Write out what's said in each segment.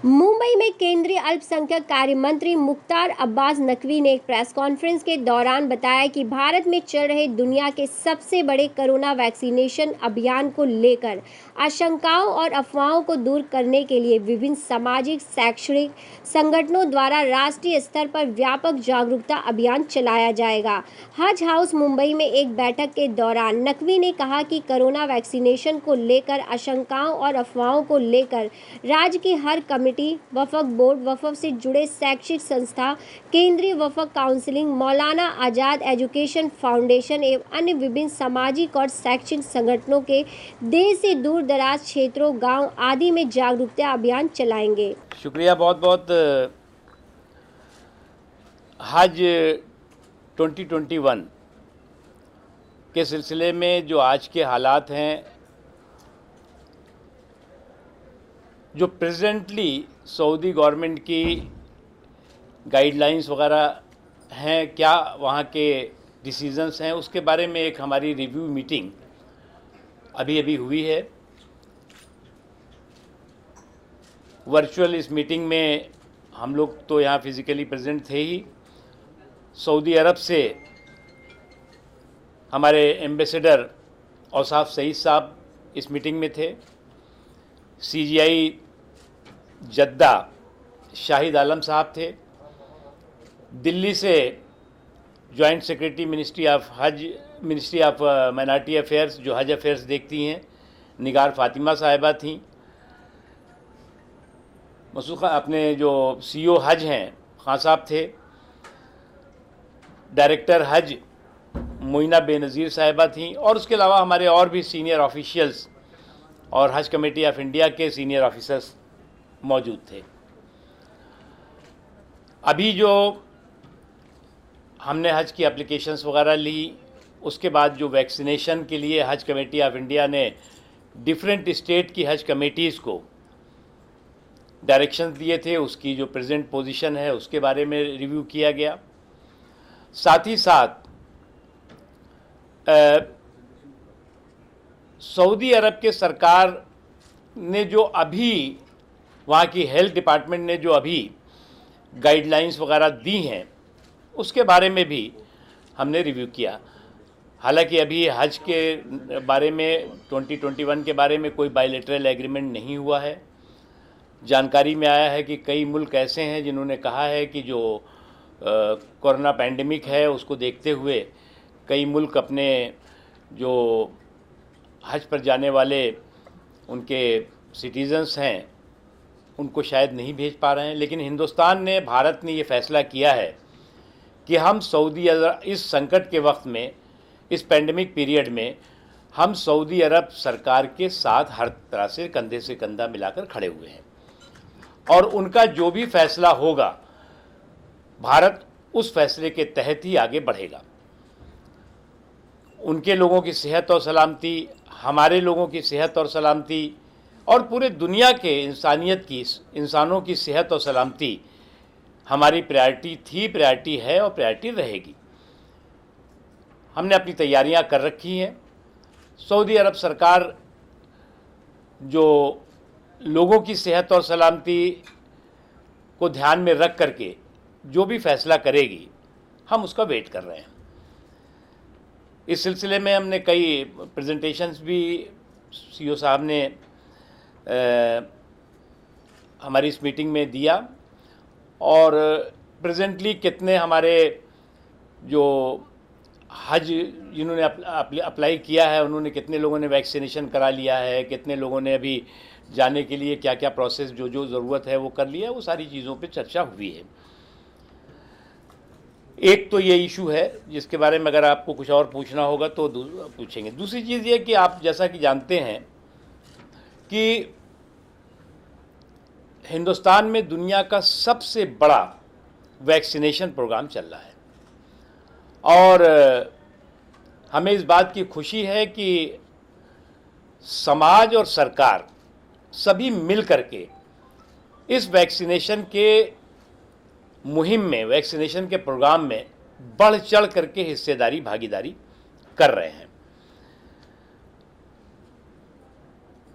मुंबई में केंद्रीय अल्पसंख्यक कार्य मंत्री मुख्तार अब्बास नकवी ने एक प्रेस कॉन्फ्रेंस के दौरान बताया कि भारत में चल रहे दुनिया के सबसे बड़े कोरोना वैक्सीनेशन अभियान को लेकर आशंकाओं और अफवाहों को दूर करने के लिए विभिन्न सामाजिक शैक्षणिक संगठनों द्वारा राष्ट्रीय स्तर पर व्यापक जागरूकता अभियान चलाया जाएगा। हज हाउस मुंबई में एक बैठक के दौरान नकवी ने कहा कि कोरोना वैक्सीनेशन को लेकर आशंकाओं और अफवाहों को लेकर राज्य की हर कमेटी, वफ़क़ बोर्ड, वफ़क़ से जुड़े शैक्षिक संस्था, केंद्रीय वफ़क़ काउंसिलिंग, मौलाना आज़ाद एजुकेशन फाउंडेशन एवं अन्य विभिन्न सामाजिक और शैक्षिक संगठनों के देश से दूर दराज क्षेत्रों, गांव आदि में जागरूकता अभियान चलाएंगे। शुक्रिया बहुत बहुत। हज 2021 के सिलसिले में जो आज के हालात हैं, जो प्रेजेंटली सऊदी गवर्नमेंट की गाइडलाइंस वगैरह हैं, क्या वहाँ के डिसीजंस हैं, उसके बारे में एक हमारी रिव्यू मीटिंग अभी अभी हुई है। वर्चुअल इस मीटिंग में हम लोग तो यहाँ फिज़िकली प्रेजेंट थे ही। सऊदी अरब से हमारे एम्बेसडर औसाफ सईद साहब इस मीटिंग में थे। CGI जद्दा शाहिद आलम साहब थे। दिल्ली से joint secretary ministry of minority affairs, जो हज अफेयर्स देखती हैं, निगार फातिमा साहिबा थीं। मसूखा अपने जो CEO हज हैं, खान साहब थे। डायरेक्टर हज मोइना बेनज़ीर साहिबा थीं। और उसके अलावा हमारे और भी सीनियर ऑफिशियल्स और हज कमेटी ऑफ इंडिया के सीनियर ऑफिसर्स मौजूद थे। अभी जो हमने हज की एप्लीकेशंस वगैरह ली, उसके बाद जो वैक्सीनेशन के लिए हज कमेटी ऑफ इंडिया ने डिफरेंट स्टेट की हज कमेटीज़ को डायरेक्शंस दिए थे, उसकी जो प्रेजेंट पोजीशन है उसके बारे में रिव्यू किया गया। साथ ही साथ सऊदी अरब के सरकार ने जो अभी वहाँ की हेल्थ डिपार्टमेंट ने जो अभी गाइडलाइंस वगैरह दी हैं, उसके बारे में भी हमने रिव्यू किया। हालांकि अभी हज के बारे में 2021 के बारे में कोई बायलैटरल एग्रीमेंट नहीं हुआ है। जानकारी में आया है कि कई मुल्क ऐसे हैं जिन्होंने कहा है कि जो कोरोना पैंडेमिक है उसको देखते हुए कई मुल्क अपने जो हज पर जाने वाले उनके सिटीजन्स हैं उनको शायद नहीं भेज पा रहे हैं। लेकिन हिंदुस्तान ने, भारत ने ये फ़ैसला किया है कि हम सऊदी अरब इस संकट के वक्त में, इस पैंडेमिक पीरियड में, हम सऊदी अरब सरकार के साथ हर तरह से कंधे से कंधा मिलाकर खड़े हुए हैं। और उनका जो भी फैसला होगा, भारत उस फैसले के तहत ही आगे बढ़ेगा। उनके लोगों की सेहत और सलामती, हमारे लोगों की सेहत और सलामती, और पूरे दुनिया के इंसानों की सेहत और सलामती हमारी प्रायोरिटी थी, प्रायोरिटी है और प्रायोरिटी रहेगी। हमने अपनी तैयारियां कर रखी हैं। सऊदी अरब सरकार जो लोगों की सेहत और सलामती को ध्यान में रख करके जो भी फैसला करेगी, हम उसका वेट कर रहे हैं। इस सिलसिले में हमने कई प्रेजेंटेशंस भी CEO साहब ने हमारी इस मीटिंग में दिया। और प्रेजेंटली कितने हमारे जो हज जिन्होंने अप्लाई किया है, उन्होंने कितने लोगों ने वैक्सीनेशन करा लिया है, कितने लोगों ने अभी जाने के लिए क्या क्या प्रोसेस जो जो ज़रूरत है वो कर लिया है, वो सारी चीज़ों पे चर्चा हुई है। एक तो ये इशू है जिसके बारे में अगर आपको कुछ और पूछना होगा तो पूछेंगे। दूसरी चीज़ ये कि आप जैसा कि जानते हैं कि हिंदुस्तान में दुनिया का सबसे बड़ा वैक्सीनेशन प्रोग्राम चल रहा है। और हमें इस बात की खुशी है कि समाज और सरकार सभी मिल करके इस वैक्सीनेशन के मुहिम में, वैक्सीनेशन के प्रोग्राम में बढ़ चढ़ करके हिस्सेदारी, भागीदारी कर रहे हैं।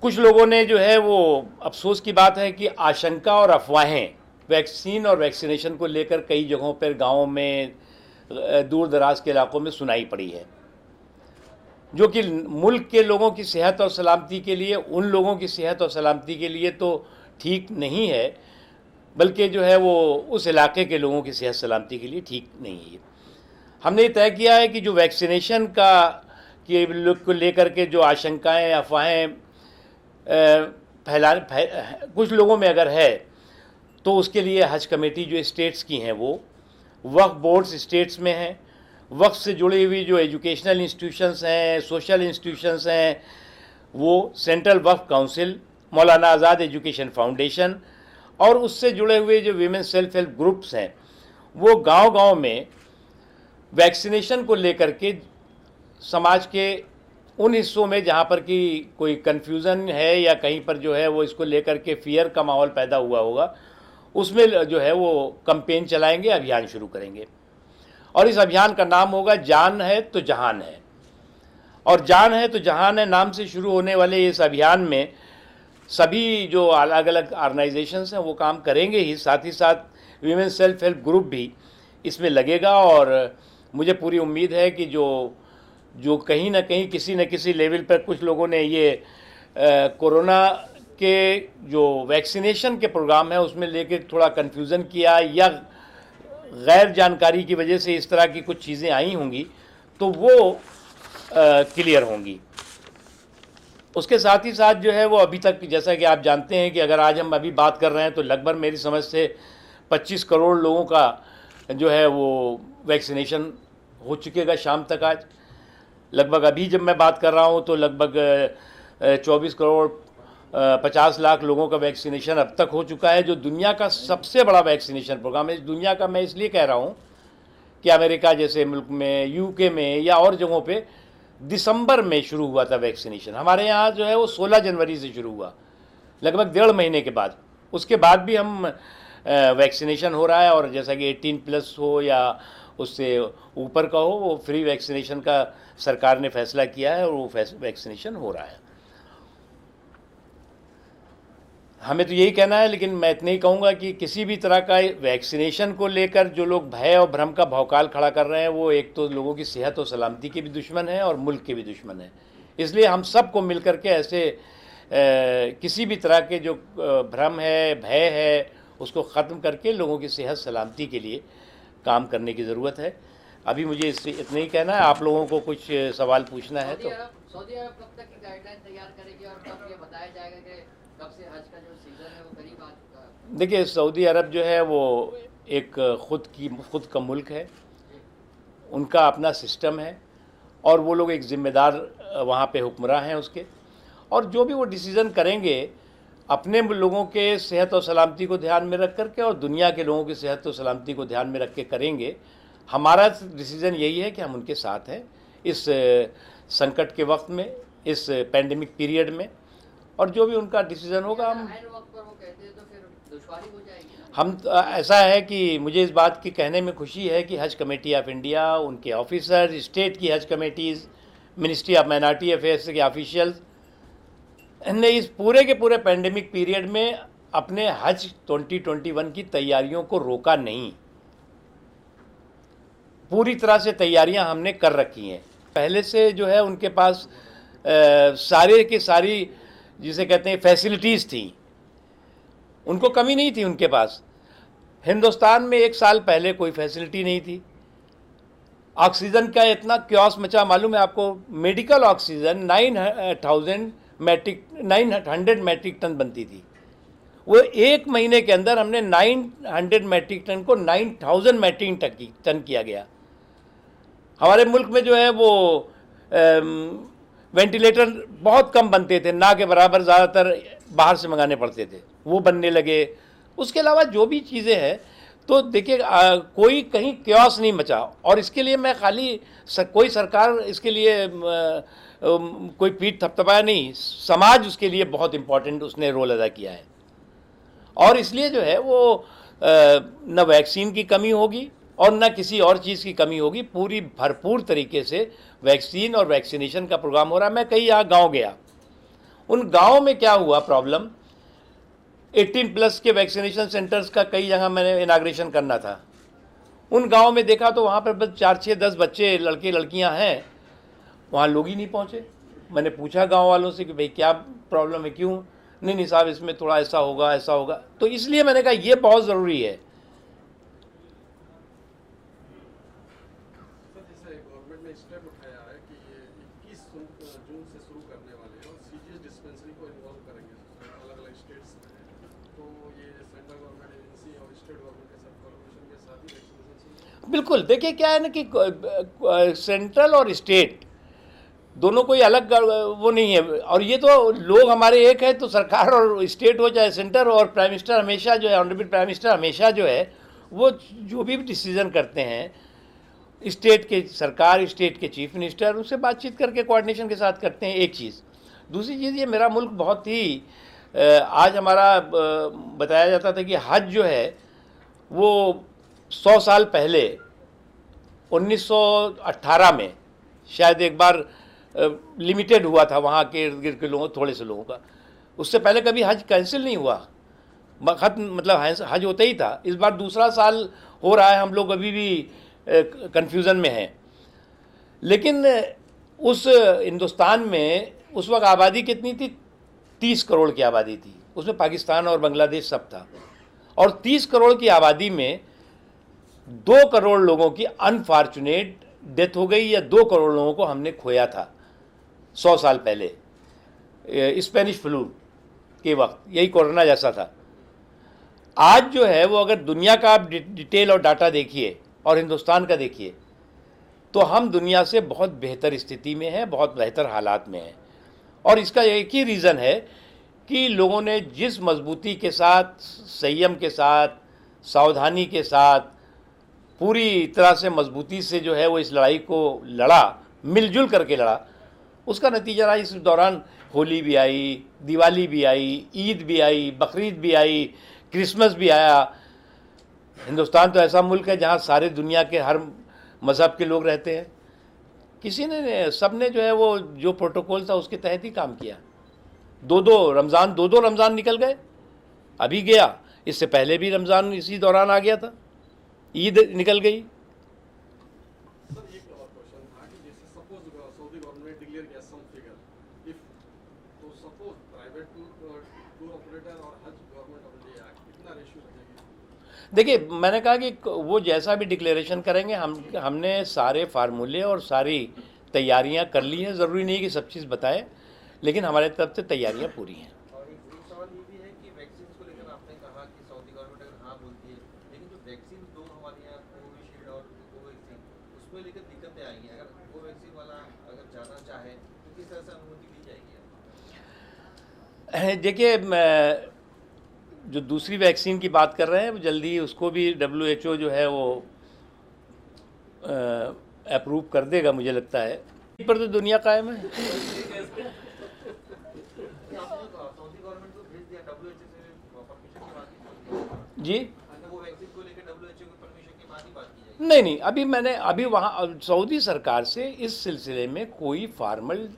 कुछ लोगों ने जो है वो, अफसोस की बात है कि आशंका और अफवाहें वैक्सीन और वैक्सीनेशन को लेकर कई जगहों पर गाँव में, दूर दराज के इलाकों में सुनाई पड़ी है, जो कि मुल्क के लोगों की सेहत और सलामती के लिए, उन लोगों की सेहत और सलामती के लिए तो ठीक नहीं है, बल्कि जो है वो उस इलाके के लोगों की सेहत सलामती के लिए ठीक नहीं है। हमने ये तय किया है कि जो वैक्सीनेशन का के को लेकर के जो आशंकाएं, अफवाहें कुछ लोगों में अगर है, तो उसके लिए हज कमेटी जो स्टेट्स की हैं, वो वक्फ बोर्ड्स स्टेट्स में हैं, वक्फ से जुड़ी हुई जो एजुकेशनल इंस्टीट्यूशंस हैं, सोशल इंस्टीट्यूशंस हैं, वो सेंट्रल वक्फ काउंसिल, मौलाना आज़ाद एजुकेशन फाउंडेशन, और उससे जुड़े हुए जो वीमेन सेल्फ हेल्प ग्रुप्स हैं, वो गांव-गांव में वैक्सीनेशन को लेकर के समाज के उन हिस्सों में जहां पर कि कोई कन्फ्यूज़न है या कहीं पर जो है वो इसको लेकर के फियर का माहौल पैदा हुआ होगा, उसमें जो है वो कैंपेन चलाएंगे, अभियान शुरू करेंगे। और इस अभियान का नाम होगा जान है तो जहान है। और जान है तो जहान है नाम से शुरू होने वाले इस अभियान में सभी जो अलग अलग ऑर्गेनाइजेशंस हैं वो काम करेंगे ही, साथ ही साथ वीमेन सेल्फ हेल्प ग्रुप भी इसमें लगेगा। और मुझे पूरी उम्मीद है कि जो कहीं ना कहीं किसी न किसी लेवल पर कुछ लोगों ने ये कोरोना के जो वैक्सीनेशन के प्रोग्राम है उसमें लेके थोड़ा कन्फ्यूज़न किया या गैर जानकारी की वजह से इस तरह की कुछ चीज़ें आई होंगी, तो वो क्लियर होंगी। उसके साथ ही साथ जो है वो अभी तक, जैसा कि आप जानते हैं कि अगर आज हम अभी बात कर रहे हैं तो लगभग मेरी समझ से 25 करोड़ लोगों का जो है वो वैक्सीनेशन हो चुकेगा शाम तक। आज लगभग अभी जब मैं बात कर रहा हूँ तो लगभग 24 करोड़ 50 लाख लोगों का वैक्सीनेशन अब तक हो चुका है, जो दुनिया का सबसे बड़ा वैक्सीनेशन प्रोग्राम है। दुनिया का मैं इसलिए कह रहा हूँ कि अमेरिका जैसे मुल्क में, यूके में या और जगहों पे दिसंबर में शुरू हुआ था वैक्सीनेशन। हमारे यहाँ जो है वो 16 जनवरी से शुरू हुआ, लगभग 1.5 महीने के बाद। उसके बाद भी हम वैक्सीनेशन हो रहा है, और जैसा कि 18+ हो या उससे ऊपर का हो, वो फ्री वैक्सीनेशन का सरकार ने फैसला किया है और वो वैक्सीनेशन हो रहा है। हमें तो यही कहना है, लेकिन मैं इतना ही कहूँगा कि किसी भी तरह का वैक्सीनेशन को लेकर जो लोग भय और भ्रम का भौकाल खड़ा कर रहे हैं, वो एक तो लोगों की सेहत और सलामती के भी दुश्मन हैं और मुल्क के भी दुश्मन हैं। इसलिए हम सबको मिल कर के ऐसे किसी भी तरह के जो भ्रम है, भय है, उसको ख़त्म करके लोगों की सेहत सलामती के लिए काम करने की ज़रूरत है। अभी मुझे इससे इतना ही कहना है। आप लोगों को कुछ सवाल पूछना है तो। सऊदी अरब कब तक की गाइडलाइन तैयार करेगी और कब ये बताया जाएगा कि कब से हज का जो सीजन है वो करीब आ चुका है? देखिए, सऊदी अरब जो है वो एक खुद का मुल्क है, उनका अपना सिस्टम है, और वो लोग एक ज़िम्मेदार वहाँ पे हुक्मरान हैं उसके, और जो भी वो डिसीज़न करेंगे अपने लोगों के सेहत और सलामती को ध्यान में रख करके और दुनिया के लोगों की सेहत और सलामती को ध्यान में रख के करेंगे। हमारा डिसीज़न यही है कि हम उनके साथ हैं इस संकट के वक्त में, इस पैंडेमिक पीरियड में, और जो भी उनका डिसीज़न होगा हम ऐसा है कि मुझे इस बात की कहने में खुशी है कि हज कमेटी ऑफ इंडिया, उनके ऑफिसर, स्टेट की हज committees, ministry of minority affairs के ऑफिशियल्स ने इस पूरे के पूरे पैंडेमिक पीरियड में अपने हज 2021 की तैयारियों को रोका नहीं। पूरी तरह से तैयारियां हमने कर रखी हैं। पहले से जो है उनके पास सारे की सारी जिसे कहते हैं फैसिलिटीज़ थी, उनको कमी नहीं थी उनके पास। हिंदुस्तान में 1 साल पहले कोई फैसिलिटी नहीं थी। ऑक्सीजन का इतना क्योस मचा, मालूम है आपको? मेडिकल ऑक्सीजन 900 मैट्रिक टन बनती थी, वो 1 महीने के अंदर हमने 900 मैट्रिक टन को 9000 मैट्रिक टन किया गया। हमारे मुल्क में जो है वो वेंटिलेटर बहुत कम बनते थे, ना के बराबर, ज़्यादातर बाहर से मंगाने पड़ते थे, वो बनने लगे। उसके अलावा जो भी चीज़ें हैं, तो देखिए कोई कहीं क्योस नहीं मचा। और इसके लिए मैं खाली कोई सरकार इसके लिए कोई पीठ थपथपाया नहीं, समाज उसके लिए बहुत इम्पोर्टेंट उसने रोल अदा किया है। और इसलिए जो है वो न वैक्सीन की कमी होगी और न किसी और चीज़ की कमी होगी। पूरी भरपूर तरीके से वैक्सीन और वैक्सीनेशन का प्रोग्राम हो रहा है। मैं कई यहाँ गांव गया, उन गाँव में क्या हुआ प्रॉब्लम, 18+ के वैक्सीनेशन सेंटर्स का कई जगह मैंने इनाग्रेशन करना था। उन गाँव में देखा तो वहाँ पर बस 4, 6, 10 बच्चे, लड़के लड़कियाँ हैं, वहाँ लोग ही नहीं पहुँचे। मैंने पूछा गांव वालों से कि भाई क्या प्रॉब्लम है, क्यों? नहीं साहब, इसमें थोड़ा ऐसा होगा ऐसा होगा। तो इसलिए मैंने कहा ये बहुत ज़रूरी है। सर, जैसे गवर्नमेंट ने स्टेप उठाया है कि ये 21 जून से शुरू करने वाले हैं और सीजीएच डिस्पेंसरी को इन्वॉल्व करेंगे अलग अलग स्टेट्स में। तो ये सेंट्रल गवर्नमेंट एजेंसी और स्टेट गवर्नमेंट के साथ कोलैबोरेशन के साथ ही वैक्सीनेशन। बिल्कुल, देखिए क्या है ना कि सेंट्रल और स्टेट दोनों कोई अलग वो नहीं है, और ये तो लोग हमारे एक है, तो सरकार और स्टेट हो चाहे सेंटर, और प्राइम मिनिस्टर हमेशा जो है, ऑनरेबल प्राइम मिनिस्टर हमेशा जो है वो जो भी डिसीजन करते हैं, स्टेट के सरकार, स्टेट के चीफ मिनिस्टर उनसे बातचीत करके कोऑर्डिनेशन के साथ करते हैं। एक चीज़। दूसरी चीज़, ये मेरा मुल्क बहुत ही आज हमारा बताया जाता था कि हज जो है वो 100 साल पहले 1918 में शायद एक बार लिमिटेड हुआ था वहाँ के इर्द गिर्द के लोगों, थोड़े से लोगों का। उससे पहले कभी हज कैंसिल नहीं हुआ, ख़त्म, मतलब हज होता ही था। इस बार दूसरा साल हो रहा है, हम लोग अभी भी कन्फ्यूज़न में हैं। लेकिन उस हिंदुस्तान में उस वक्त आबादी कितनी थी? 30 करोड़ की आबादी थी। उसमें पाकिस्तान और बांग्लादेश सब था। और 30 करोड़ की आबादी में 2 करोड़ लोगों की अनफॉर्चुनेट डेथ हो गई, या 2 करोड़ लोगों को हमने खोया था 100 साल पहले स्पेनिश फ्लू के वक्त। यही कोरोना जैसा था। आज जो है वो अगर दुनिया का आप डिटेल और डाटा देखिए और हिंदुस्तान का देखिए, तो हम दुनिया से बहुत बेहतर स्थिति में हैं, बहुत बेहतर हालात में हैं। और इसका एक ही रीज़न है कि लोगों ने जिस मजबूती के साथ, संयम के साथ, सावधानी के साथ, पूरी तरह से मजबूती से जो है वो इस लड़ाई को लड़ा, मिलजुल करके लड़ा, उसका नतीजा रहा। इस दौरान होली भी आई, दिवाली भी आई, ईद भी आई, बकरीद भी आई, क्रिसमस भी आया। हिंदुस्तान तो ऐसा मुल्क है जहाँ सारे दुनिया के हर मज़हब के लोग रहते हैं। किसी ने, सब ने जो है वो जो प्रोटोकॉल था उसके तहत ही काम किया। दो दो रमज़ान निकल गए, अभी गया, इससे पहले भी रमज़ान इसी दौरान आ गया था, ईद निकल गई। सर, एक और क्वेश्चन था कि जैसे सपोज सऊदी गवर्नमेंट डिक्लेयर किया सम फिगर, इफ तो सपोज प्राइवेट टूर ऑपरेटर और हज गवर्नमेंट ऑफ इंडिया कितना रेशियो रखेगी? देखिए, मैंने कहा कि वो जैसा भी डिक्लेरेशन करेंगे, हमने सारे फार्मूले और सारी तैयारियां कर ली हैं। ज़रूरी नहीं कि सब चीज़ बताएं, लेकिन हमारे तरफ से तैयारियां पूरी हैं। और एक सवाल ये भी है कि वैक्सीन को लेकर आपने कहा कि सऊदी गवर्नमेंट अगर हाँ बोलती है, लेकिन जो वैक्सीन दो हमारे यहाँ कोविशील्ड और कोवैक्सीन, उसमें लेकर दिक्कतें आएंगी। अगर कोवैक्सीन वाला अगर जाना चाहे तो किस तरह से अनुमति दी जाएगी? देखिए, जो दूसरी वैक्सीन की बात कर रहे हैं, वो जल्दी उसको भी WHO जो है वो अप्रूव कर देगा, मुझे लगता है। पर तो दुनिया कायम है। सऊदी गवर्नमेंट को भेज दिया, WHO से परमिशन की बात की जी, वो वैक्सीन को लेकर WHO की परमिशन की बात ही बात की जाएगी। नहीं, अभी वहाँ सऊदी सरकार से इस सिलसिले में कोई फॉर्मल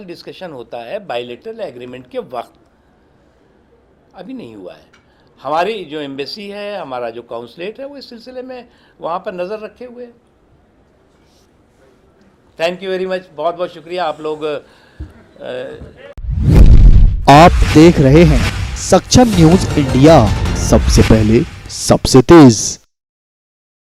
डिस्कशन होता है बायलैटरल एग्रीमेंट के वक्त, अभी नहीं हुआ है। हमारी जो एम्बेसी है, हमारा जो काउंसलेट है, वो इस सिलसिले में वहाँ पर नज़र रखे हुए है। थैंक यू वेरी मच, बहुत बहुत शुक्रिया आप लोग। आप देख रहे हैं सक्षम न्यूज इंडिया, सबसे पहले सबसे तेज।